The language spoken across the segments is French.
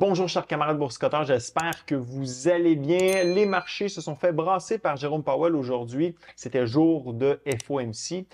Bonjour chers camarades boursicoteurs, j'espère que vous allez bien. Les marchés se sont fait brasser par Jérôme Powell aujourd'hui. C'était jour de FOMC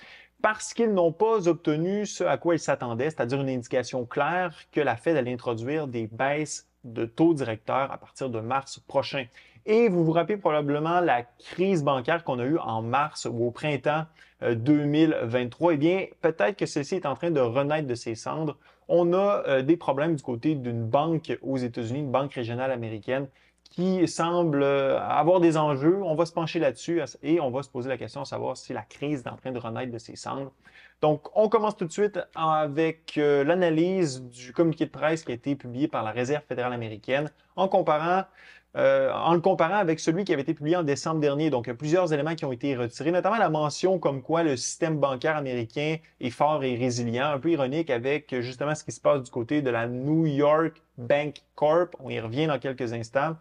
parce qu'ils n'ont pas obtenu ce à quoi ils s'attendaient, c'est-à-dire une indication claire que la Fed allait introduire des baisses de taux directeurs à partir de mars prochain. Et vous vous rappelez probablement la crise bancaire qu'on a eue en mars ou au printemps 2023. Eh bien, peut-être que celle-ci est en train de renaître de ses cendres. On a des problèmes du côté d'une banque aux États-Unis, une banque régionale américaine, qui semble avoir des enjeux. On va se pencher là-dessus et on va se poser la question de savoir si la crise est en train de renaître de ses cendres. Donc, on commence tout de suite avec l'analyse du communiqué de presse qui a été publié par la Réserve fédérale américaine en le comparant avec celui qui avait été publié en décembre dernier. Donc, il y a plusieurs éléments qui ont été retirés, notamment la mention comme quoi le système bancaire américain est fort et résilient, un peu ironique avec justement ce qui se passe du côté de la New York Bank Corp. On y revient dans quelques instants.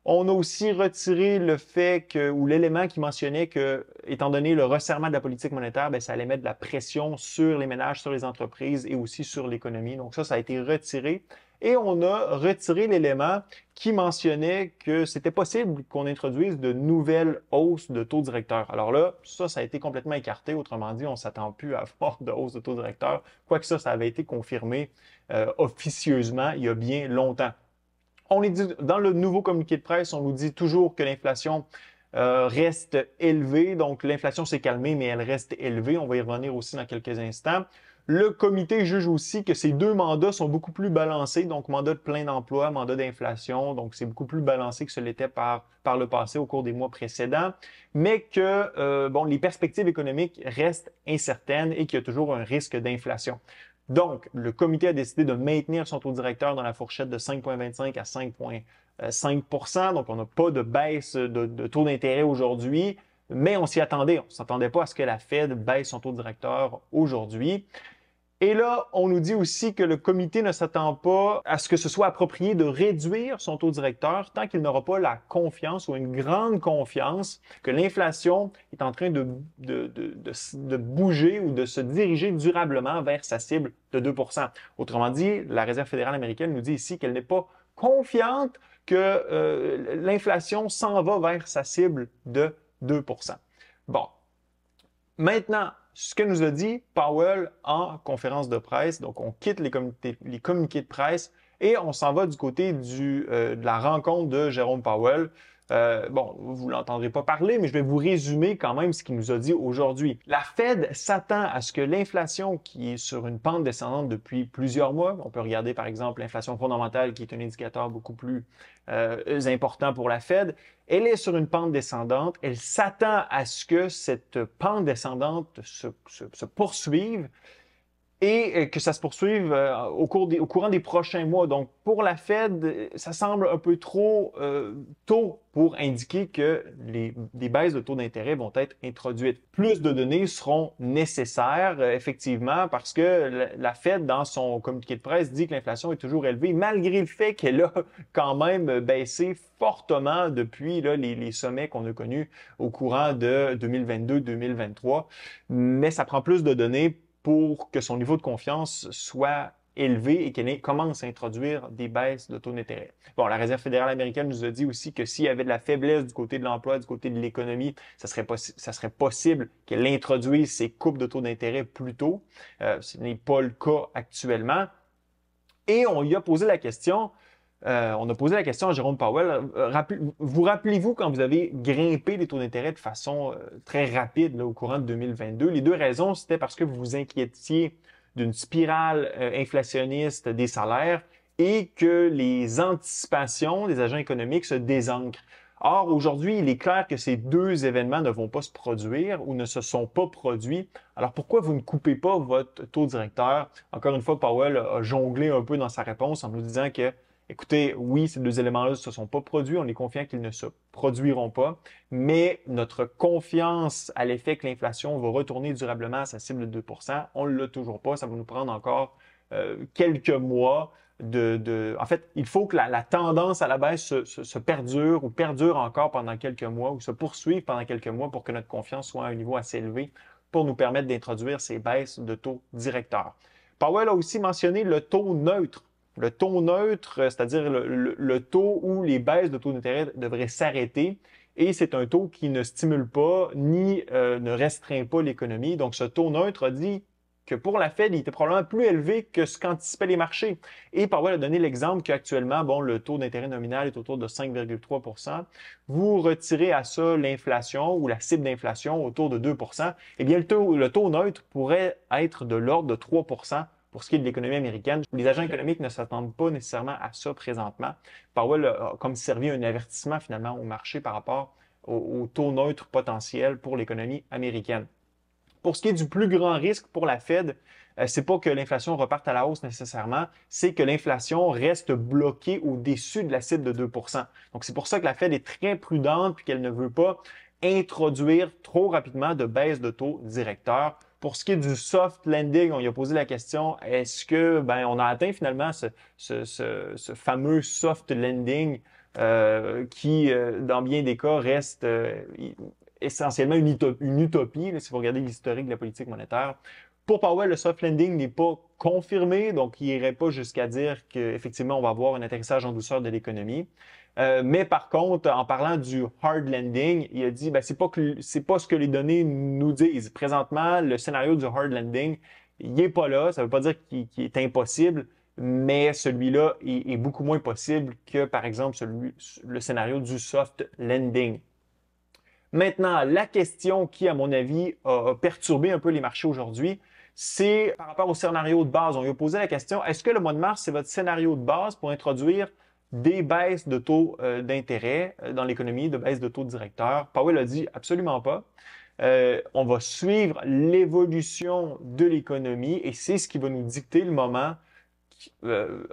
On a aussi retiré le fait que, ou l'élément qui mentionnait que, étant donné le resserrement de la politique monétaire, ça allait mettre de la pression sur les ménages, sur les entreprises et aussi sur l'économie. Donc ça a été retiré. Et on a retiré l'élément qui mentionnait que c'était possible qu'on introduise de nouvelles hausses de taux directeurs. Alors là, ça a été complètement écarté. Autrement dit, on ne s'attend plus à avoir de hausse de taux directeurs. Quoique ça avait été confirmé officieusement il y a bien longtemps. On est dit, dans le nouveau communiqué de presse, on nous dit toujours que l'inflation reste élevée. Donc, l'inflation s'est calmée, mais elle reste élevée. On va y revenir aussi dans quelques instants. Le comité juge aussi que ces deux mandats sont beaucoup plus balancés, donc mandat de plein emploi, mandat d'inflation, donc c'est beaucoup plus balancé que ce l'était par le passé au cours des mois précédents, mais que les perspectives économiques restent incertaines et qu'il y a toujours un risque d'inflation. Donc, le comité a décidé de maintenir son taux directeur dans la fourchette de 5,25 à 5,5 %. Donc, on n'a pas de baisse de taux d'intérêt aujourd'hui, mais on s'y attendait. On ne s'attendait pas à ce que la Fed baisse son taux directeur aujourd'hui. Et là, on nous dit aussi que le comité ne s'attend pas à ce que ce soit approprié de réduire son taux directeur tant qu'il n'aura pas la confiance ou une grande confiance que l'inflation est en train de bouger ou de se diriger durablement vers sa cible de 2 %. Autrement dit, la Réserve fédérale américaine nous dit ici qu'elle n'est pas confiante que l'inflation s'en va vers sa cible de 2 %. Bon. Maintenant, ce que nous a dit Powell en conférence de presse, donc on quitte les communiqués de presse et on s'en va du côté de la rencontre de Jérôme Powell. Vous ne l'entendrez pas parler, mais je vais vous résumer quand même ce qu'il nous a dit aujourd'hui. La Fed s'attend à ce que l'inflation, qui est sur une pente descendante depuis plusieurs mois, on peut regarder par exemple l'inflation fondamentale, qui est un indicateur beaucoup plus important pour la Fed, elle est sur une pente descendante. Elle s'attend à ce que cette pente descendante se poursuive et que ça se poursuive au courant des prochains mois. Donc, pour la Fed, ça semble un peu trop tôt pour indiquer que des baisses de taux d'intérêt vont être introduites. Plus de données seront nécessaires, effectivement, parce que la Fed, dans son communiqué de presse, dit que l'inflation est toujours élevée, malgré le fait qu'elle a quand même baissé fortement depuis les sommets qu'on a connus au courant de 2022-2023. Mais ça prend plus de données pour que son niveau de confiance soit élevé et qu'elle commence à introduire des baisses de taux d'intérêt. Bon, la Réserve fédérale américaine nous a dit aussi que s'il y avait de la faiblesse du côté de l'emploi, du côté de l'économie, ça serait possible qu'elle introduise ces coupes de taux d'intérêt plus tôt. Ce n'est pas le cas actuellement. Et on lui a posé la question, on a posé la question à Jérôme Powell. Vous rappelez-vous quand vous avez grimpé les taux d'intérêt de façon très rapide au courant de 2022? Les deux raisons, c'était parce que vous vous inquiétiez d'une spirale inflationniste des salaires et que les anticipations des agents économiques se désancrent. Or, aujourd'hui, il est clair que ces deux événements ne vont pas se produire ou ne se sont pas produits. Alors, pourquoi vous ne coupez pas votre taux directeur? Encore une fois, Powell a jonglé un peu dans sa réponse en nous disant que écoutez, oui, ces deux éléments-là ne se sont pas produits. On est confiant qu'ils ne se produiront pas. Mais notre confiance à l'effet que l'inflation va retourner durablement à sa cible de 2 %, on ne l'a toujours pas. Ça va nous prendre encore quelques mois. En fait, il faut que la tendance à la baisse se perdure ou perdure encore pendant quelques mois ou se poursuive pendant quelques mois pour que notre confiance soit à un niveau assez élevé pour nous permettre d'introduire ces baisses de taux directeurs. Powell a aussi mentionné le taux neutre. Le taux neutre, c'est-à-dire le taux où les baisses de taux d'intérêt devraient s'arrêter, et c'est un taux qui ne stimule pas ni ne restreint pas l'économie. Donc, ce taux neutre a dit que pour la Fed, il était probablement plus élevé que ce qu'anticipaient les marchés. Et Powell a donné l'exemple qu'actuellement, bon, le taux d'intérêt nominal est autour de 5,3 %. Vous retirez à ça l'inflation ou la cible d'inflation autour de 2 %. Eh bien, le taux neutre pourrait être de l'ordre de 3 % pour ce qui est de l'économie américaine. Les agents économiques ne s'attendent pas nécessairement à ça présentement. Powell a comme servi un avertissement finalement au marché par rapport au taux neutre potentiel pour l'économie américaine. Pour ce qui est du plus grand risque pour la Fed, c'est pas que l'inflation reparte à la hausse nécessairement, c'est que l'inflation reste bloquée au-dessus de la cible de 2 %. Donc, c'est pour ça que la Fed est très prudente et qu'elle ne veut pas introduire trop rapidement de baisse de taux directeur. Pour ce qui est du soft landing, on lui a posé la question, est-ce que on a atteint finalement ce fameux soft landing qui, dans bien des cas, reste essentiellement une utopie, là, si vous regardez l'historique de la politique monétaire. Pour Powell, le soft landing n'est pas confirmé, donc il n'irait pas jusqu'à dire qu'effectivement, on va avoir un atterrissage en douceur de l'économie. Mais par contre, en parlant du hard landing, il a dit c'est pas ce que les données nous disent. Présentement, le scénario du hard landing, il n'est pas là. Ça ne veut pas dire qu'il est impossible, mais celui-là est beaucoup moins possible que, par exemple, le scénario du soft landing. Maintenant, la question qui, à mon avis, a perturbé un peu les marchés aujourd'hui, c'est par rapport au scénario de base. On lui a posé la question, est-ce que le mois de mars, c'est votre scénario de base pour introduire des baisses de taux d'intérêt dans l'économie, de baisses de taux directeur? Powell a dit absolument pas. On va suivre l'évolution de l'économie et c'est ce qui va nous dicter le moment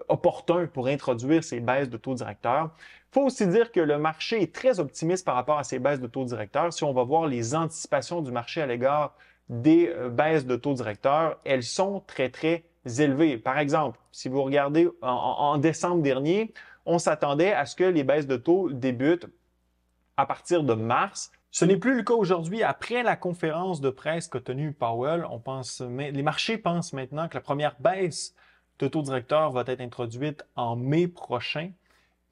opportun pour introduire ces baisses de taux directeurs. Il faut aussi dire que le marché est très optimiste par rapport à ces baisses de taux directeurs. Si on va voir les anticipations du marché à l'égard des baisses de taux directeurs, elles sont très, très élevées. Par exemple, si vous regardez en décembre dernier, on s'attendait à ce que les baisses de taux débutent à partir de mars. Ce n'est plus le cas aujourd'hui. Après la conférence de presse qu'a tenue Powell, les marchés pensent maintenant que la première baisse de taux directeur va être introduite en mai prochain.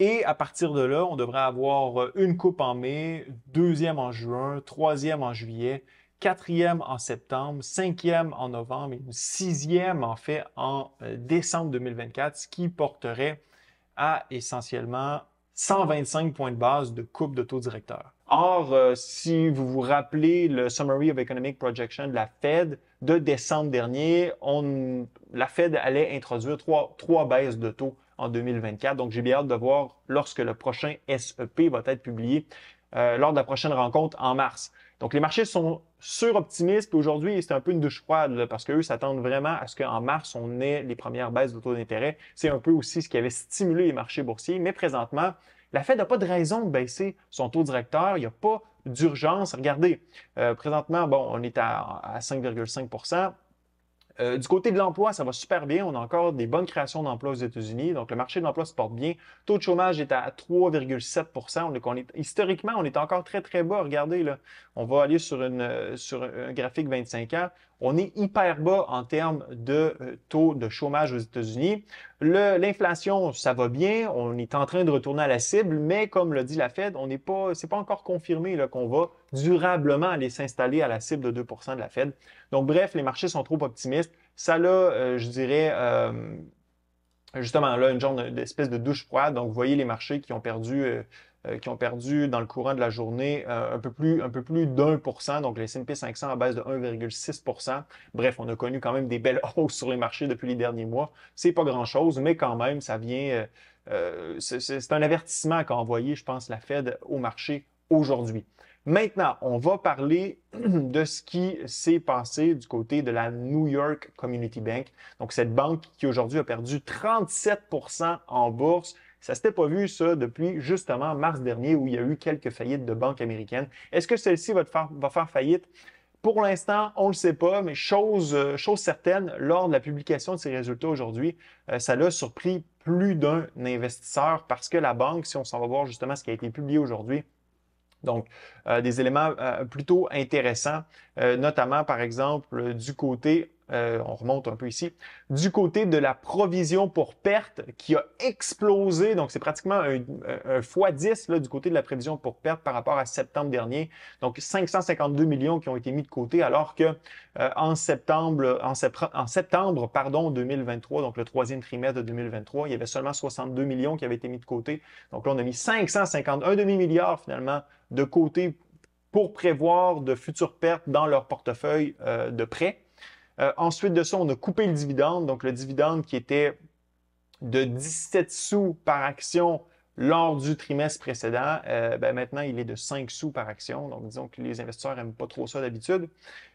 Et à partir de là, on devrait avoir une coupe en mai, deuxième en juin, troisième en juillet, quatrième en septembre, cinquième en novembre et une sixième en fait en décembre 2024, ce qui porterait à essentiellement 125 points de base de coupe de taux directeur. Or, si vous vous rappelez le Summary of Economic Projection de la Fed de décembre dernier, la Fed allait introduire trois baisses de taux en 2024. Donc, j'ai bien hâte de voir lorsque le prochain SEP va être publié lors de la prochaine rencontre en mars. Donc, les marchés sont suroptimistes. Puis aujourd'hui, c'est un peu une douche froide là, parce qu'eux s'attendent vraiment à ce qu'en mars, on ait les premières baisses de taux d'intérêt. C'est un peu aussi ce qui avait stimulé les marchés boursiers. Mais présentement, la Fed n'a pas de raison de baisser son taux directeur. Il n'y a pas d'urgence. Regardez, présentement, on est à 5,5 %. Du côté de l'emploi, ça va super bien. On a encore des bonnes créations d'emplois aux États-Unis. Donc, le marché de l'emploi se porte bien. Le taux de chômage est à 3,7 %. Historiquement, on est encore très, très bas. Regardez, là, on va aller sur un graphique 25 ans. On est hyper bas en termes de taux de chômage aux États-Unis. L'inflation, ça va bien. On est en train de retourner à la cible, mais comme l'a dit la Fed, c'est pas encore confirmé là, qu'on va durablement aller s'installer à la cible de 2 % de la Fed. Donc, bref, les marchés sont trop optimistes. Ça a, je dirais, justement là, une genre d'espèce de douche froide. Donc, vous voyez les marchés qui ont perdu dans le courant de la journée un peu plus d'1 %. Donc, le S&P 500 à base de 1,6 %. Bref, on a connu quand même des belles hausses sur les marchés depuis les derniers mois. C'est pas grand-chose, mais quand même, ça vient... c'est un avertissement qu'a envoyé, je pense, la Fed au marché aujourd'hui. Maintenant, on va parler de ce qui s'est passé du côté de la New York Community Bank. Donc, cette banque qui aujourd'hui a perdu 37 % en bourse. Ça ne s'était pas vu, ça, depuis justement mars dernier où il y a eu quelques faillites de banques américaines. Est-ce que celle-ci va faire faillite? Pour l'instant, on ne le sait pas, mais chose certaine, lors de la publication de ces résultats aujourd'hui, ça l'a surpris plus d'un investisseur parce que la banque, si on s'en va voir justement ce qui a été publié aujourd'hui, donc, des éléments plutôt intéressants, notamment, par exemple, du côté on remonte un peu ici, du côté de la provision pour perte qui a explosé. Donc, c'est pratiquement un x10 là, du côté de la prévision pour perte par rapport à septembre dernier. Donc, 552 millions qui ont été mis de côté, alors que en septembre, pardon, 2023, donc le troisième trimestre de 2023, il y avait seulement 62 millions qui avaient été mis de côté. Donc là, on a mis 551 demi-milliard finalement de côté pour prévoir de futures pertes dans leur portefeuille de prêts. Ensuite de ça, on a coupé le dividende. Donc, le dividende qui était de 17 sous par action lors du trimestre précédent, maintenant, il est de 5 sous par action. Donc, disons que les investisseurs n'aiment pas trop ça d'habitude.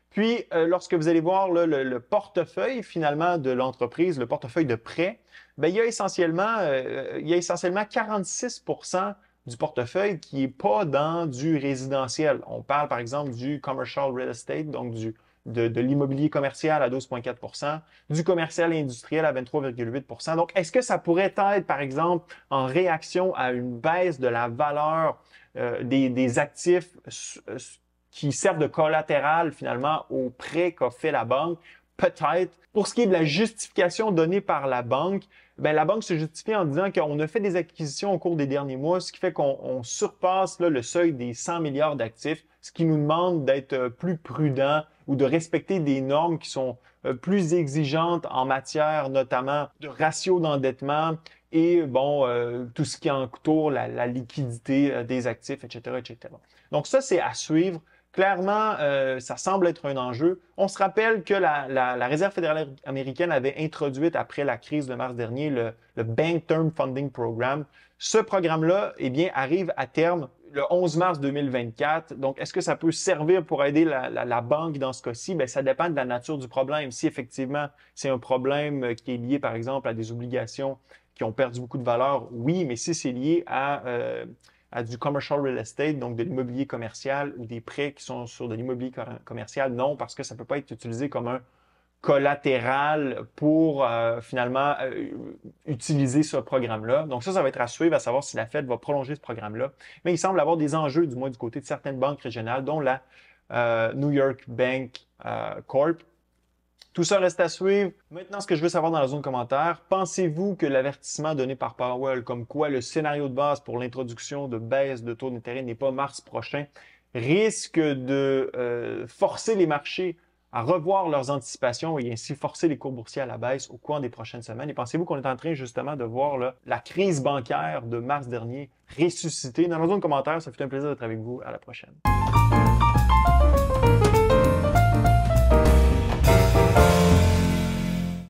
Puis, lorsque vous allez voir là, le portefeuille finalement de l'entreprise, le portefeuille de prêts, il y a essentiellement 46% du portefeuille qui n'est pas dans du résidentiel. On parle par exemple du commercial real estate, donc de l'immobilier commercial à 12,4 %, du commercial et industriel à 23,8 %. Donc, est-ce que ça pourrait être, par exemple, en réaction à une baisse de la valeur des actifs qui servent de collatéral finalement aux prêts qu'a fait la banque? Peut-être. Pour ce qui est de la justification donnée par la banque, la banque se justifie en disant qu'on a fait des acquisitions au cours des derniers mois, ce qui fait qu'on surpasse là, le seuil des 100 milliards d'actifs, ce qui nous demande d'être plus prudent ou de respecter des normes qui sont plus exigeantes en matière notamment de ratio d'endettement et tout ce qui entoure la liquidité des actifs, etc., etc. Donc ça, c'est à suivre. Clairement, ça semble être un enjeu. On se rappelle que la Réserve fédérale américaine avait introduit après la crise de mars dernier le Bank Term Funding Program. Ce programme-là, arrive à terme le 11 mars 2024. Donc, est-ce que ça peut servir pour aider la banque dans ce cas-ci? Ça dépend de la nature du problème. Si effectivement, c'est un problème qui est lié, par exemple, à des obligations qui ont perdu beaucoup de valeur, oui, mais si c'est lié à du commercial real estate, donc de l'immobilier commercial ou des prêts qui sont sur de l'immobilier commercial, non, parce que ça ne peut pas être utilisé comme un collatéral pour finalement utiliser ce programme-là. Donc ça va être à suivre, à savoir si la Fed va prolonger ce programme-là. Mais il semble avoir des enjeux, du moins du côté de certaines banques régionales, dont la New York Bank Corp. Tout ça reste à suivre. Maintenant, ce que je veux savoir dans la zone commentaire, pensez-vous que l'avertissement donné par Powell, comme quoi le scénario de base pour l'introduction de baisse de taux d'intérêt n'est pas mars prochain, risque de forcer les marchés à revoir leurs anticipations et ainsi forcer les cours boursiers à la baisse au cours des prochaines semaines? Et pensez-vous qu'on est en train justement de voir là, la crise bancaire de mars dernier ressusciter? Dans la zone commentaire, ça fait un plaisir d'être avec vous. À la prochaine.